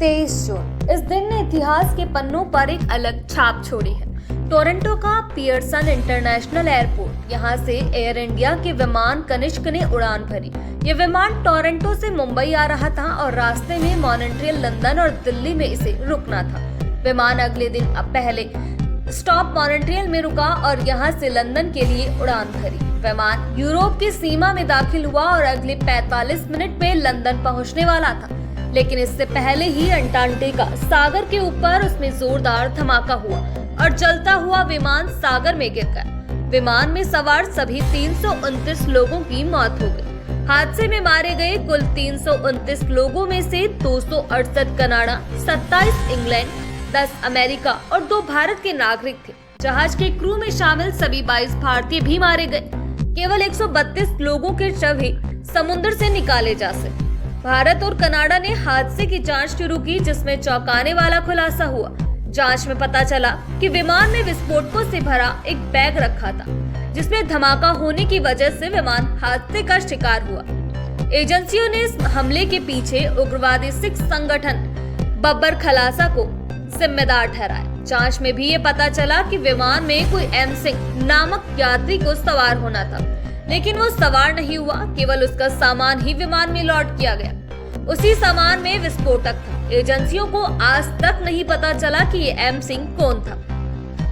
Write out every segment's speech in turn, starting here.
23 जून इस दिन ने इतिहास के पन्नों पर एक अलग छाप छोड़ी है। टोरंटो का पियर्सन इंटरनेशनल एयरपोर्ट, यहाँ से एयर इंडिया के विमान कनिष्क ने उड़ान भरी। ये विमान टोरंटो से मुंबई आ रहा था और रास्ते में मॉन्ट्रियल, लंदन और दिल्ली में इसे रुकना था। विमान अगले दिन पहले स्टॉप मॉन्ट्रियल में रुका और यहाँ से लंदन के लिए उड़ान भरी। विमान यूरोप की सीमा में दाखिल हुआ और अगले 45 मिनट में लंदन पहुँचने वाला था, लेकिन इससे पहले ही अंटार्कटिका सागर के ऊपर उसमें जोरदार धमाका हुआ और जलता हुआ विमान सागर में गिर गया। विमान में सवार सभी 329 लोगों की मौत हो गई। हादसे में मारे गए कुल 329 लोगों में से 268 कनाडा, 27 इंग्लैंड, 10 अमेरिका और 2 भारत के नागरिक थे। जहाज के क्रू में शामिल सभी 22 भारतीय भी मारे गए। केवल 132 लोगों के शव ही समुद्र से निकाले जा सके। भारत और कनाडा ने हादसे की जांच शुरू की, जिसमें चौंकाने वाला खुलासा हुआ। जांच में पता चला कि विमान में विस्फोटकों से भरा एक बैग रखा था, जिसमें धमाका होने की वजह से विमान हादसे का शिकार हुआ। एजेंसियों ने इस हमले के पीछे उग्रवादी सिख संगठन बब्बर खलासा को जिम्मेदार ठहराया। जांच में भी ये पता चला कि विमान में कोई एम सिंह नामक यात्री को सवार होना था, लेकिन वो सवार नहीं हुआ। केवल उसका सामान ही विमान में लौट किया गया। उसी सामान में विस्फोटक था। एजेंसियों को आज तक नहीं पता चला कि ये एम सिंह कौन था।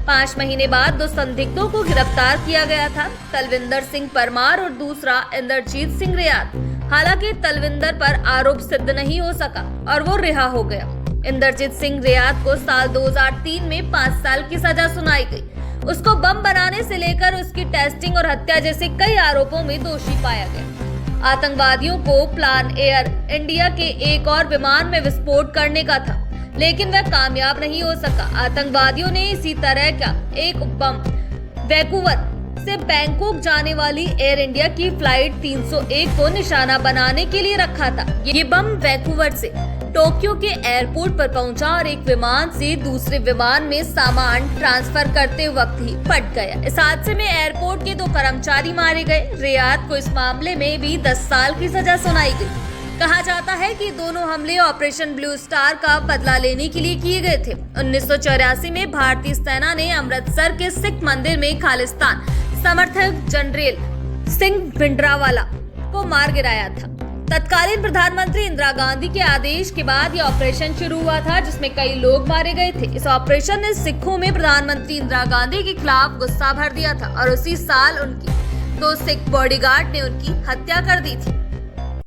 5 महीने बाद 2 संदिग्धों को गिरफ्तार किया गया था, तलविंदर सिंह परमार और दूसरा इंद्रजीत सिंह रियात। हालांकि तलविंदर पर आरोप सिद्ध नहीं हो सका और वो रिहा हो गया। इंद्रजीत सिंह रियात को साल 2003 में 5 साल की सजा सुनाई गई। उसको बम बनाने से लेकर उसकी टेस्टिंग और हत्या जैसे कई आरोपों में दोषी पाया गया। आतंकवादियों को प्लान एयर इंडिया के एक और विमान में विस्फोट करने का था, लेकिन वह कामयाब नहीं हो सका। आतंकवादियों ने इसी तरह का एक बम वैंकूवर से बैंकॉक जाने वाली एयर इंडिया की फ्लाइट 301 को निशाना बनाने के लिए रखा था। ये बम वैंकूवर से टोक्यो के एयरपोर्ट पर पहुंचा और एक विमान से दूसरे विमान में सामान ट्रांसफर करते वक्त ही फट गया। इस हादसे में एयरपोर्ट के 2 कर्मचारी मारे गए। रियाद को इस मामले में भी 10 साल की सजा सुनाई गई। कहा जाता है कि दोनों हमले ऑपरेशन ब्लू स्टार का बदला लेने के लिए किए गए थे। 1984 में भारतीय सेना ने अमृतसर के सिख मंदिर में खालिस्तान समर्थक जनरल सिंह भिंडरावाला को मार गिराया था। तत्कालीन प्रधानमंत्री इंदिरा गांधी के आदेश के बाद यह ऑपरेशन शुरू हुआ था, जिसमें कई लोग मारे गए थे। इस ऑपरेशन ने सिखों में प्रधानमंत्री इंदिरा गांधी के खिलाफ गुस्सा भर दिया था और उसी साल उनकी 2 सिख बॉडीगार्ड ने उनकी हत्या कर दी थी।